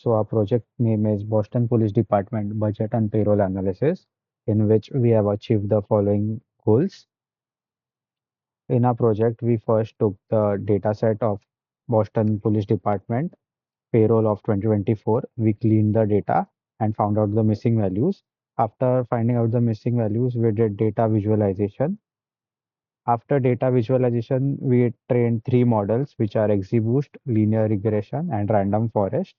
So our project name is Boston Police Department Budget and Payroll Analysis, in which we have achieved the following goals. In our project, we first took the data set of Boston Police Department payroll of 2024. We cleaned the data and found out the missing values. After finding out the missing values, we did data visualization. After data visualization, we trained three models, which are XGBoost, linear regression, and random forest,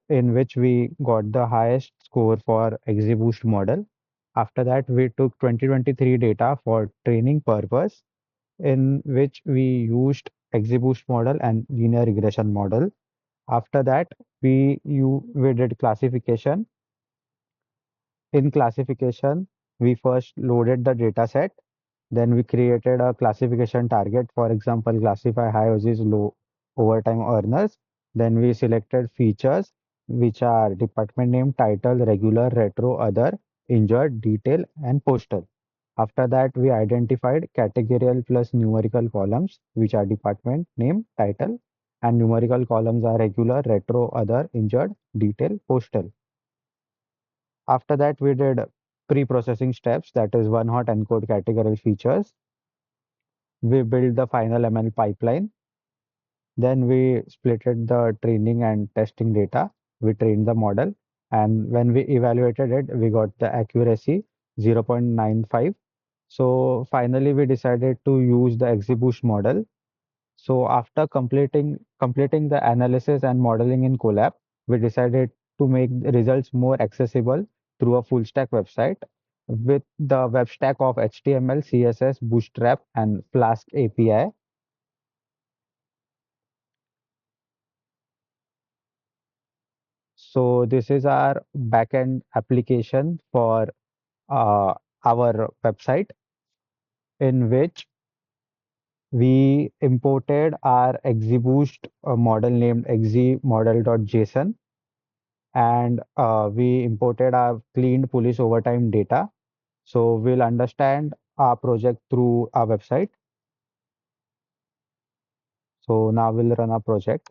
in which we got the highest score for XGBoost model. After that, we took 2023 data for training purpose, in which we used XGBoost model and linear regression model. After that, we did classification. In classification, we first loaded the data set. Then we created a classification target, for example, classify high versus low overtime earners. Then we selected features, which are department name, title, regular, retro, other, injured, detail, and postal. After that, we identified categorical plus numerical columns, which are department name, title, and numerical columns are regular, retro, other, injured, detail, postal. After that, we did pre-processing steps, that is one hot encode categorical features. We built the final ML pipeline. Then we splitted the training and testing data. We trained the model. And when we evaluated it, we got the accuracy 0.95. So finally, we decided to use the XGBoost model. So after completing the analysis and modeling in Colab, we decided to make the results more accessible through a full stack website with the web stack of HTML, CSS, Bootstrap, and Flask API. So this is our backend application for uh, our website, in which we imported our XGBoost model named xgmodel.json, and we imported our cleaned police overtime data. So we'll understand our project through our website. So now we'll run our project.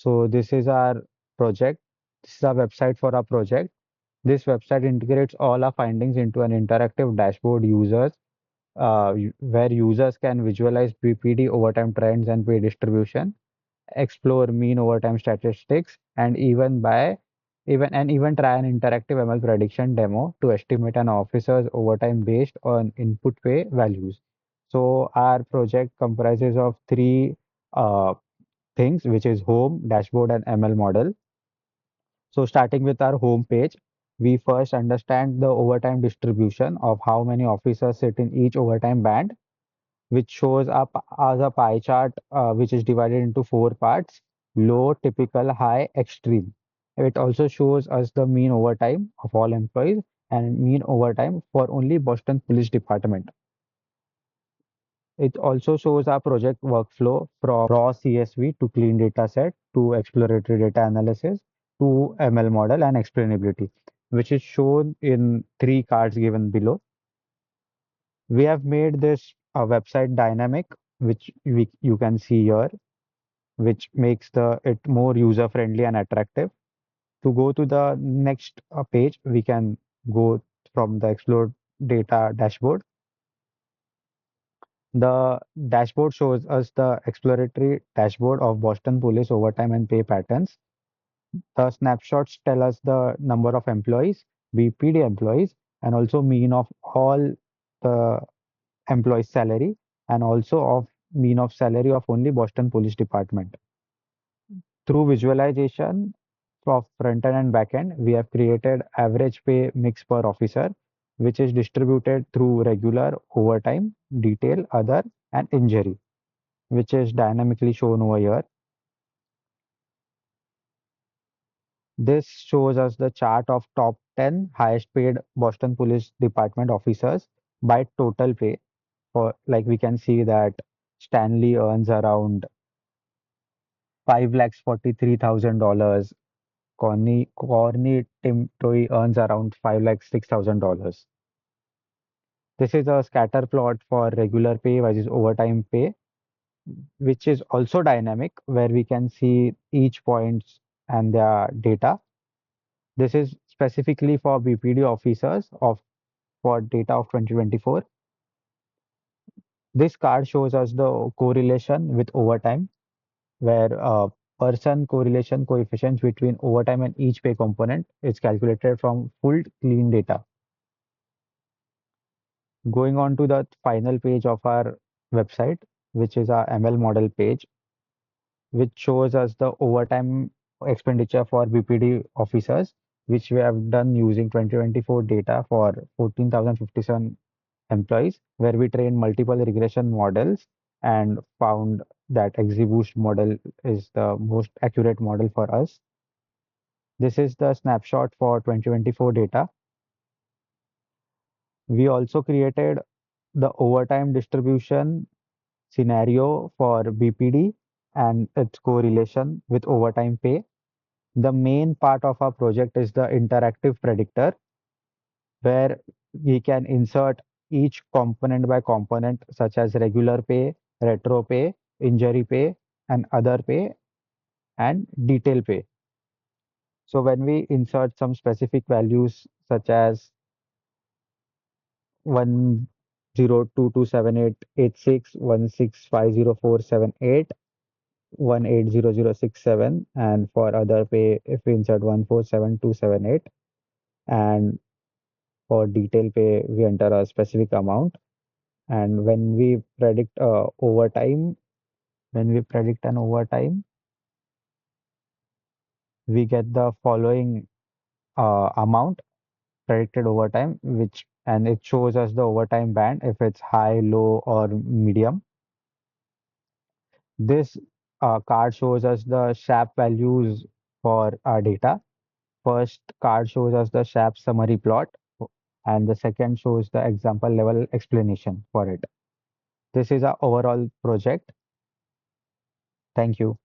So this is our project. This is our website for our project. This website integrates all our findings into an interactive dashboard where users can visualize BPD overtime trends and pay distribution, explore mean overtime statistics, and even try an interactive ML prediction demo to estimate an officer's overtime based on input pay values. So our project comprises of three uh, things, which is home, dashboard, and ML model. So starting with our home page, we first understand the overtime distribution of how many officers sit in each overtime band, which shows up as a pie chart, which is divided into four parts: low, typical, high, extreme. It also shows us the mean overtime of all employees and mean overtime for only Boston Police Department. It also shows our project workflow from raw CSV to clean data set to exploratory data analysis to ML model and explainability, which is shown in three cards given below. We have made this website dynamic, which you can see here, which makes it more user friendly and attractive. To go to the next page, we can go from the explore data dashboard. The dashboard shows us the exploratory dashboard of Boston Police overtime and pay patterns. The snapshots tell us the number of employees, BPD employees, and also mean of all the employees' salary, and also of mean of salary of only Boston Police Department. Through visualization of front end and back end, we have created average pay mix per officer, which is distributed through regular, overtime, detail, other, and injury, which is dynamically shown over here. This shows us the chart of top 10 highest paid Boston Police Department officers by total pay. For like we can see that Stanley earns around $5,43,000. Corny Tim Toy earns around 5,06,000. This is a scatter plot for regular pay versus overtime pay, which is also dynamic, where we can see each points and their data. This is specifically for BPD officers of for data of 2024. This card shows us the correlation with overtime, where person correlation coefficients between overtime and each pay component is calculated from full clean data. Going on to the final page of our website, which is our ML model page, which shows us the overtime expenditure for BPD officers, which we have done using 2024 data for 14,057 employees, where we trained multiple regression models and found that XGBoost model is the most accurate model for us. This is the snapshot for 2024 data. We also created the overtime distribution scenario for BPD and its correlation with overtime pay. The main part of our project is the interactive predictor, where we can insert each component by component, such as regular pay, retro pay, injury pay, and other pay, and detail pay. So when we insert some specific values, such as 1022788616504781800067, and for other pay, if we insert 147278, and for detail pay, we enter a specific amount. And when we predict an overtime, we get the following amount predicted overtime, and it shows us the overtime band if it's high, low, or medium. This card shows us the SHAP values for our data. First card shows us the SHAP summary plot, and the second shows the example level explanation for it. This is our overall project. Thank you.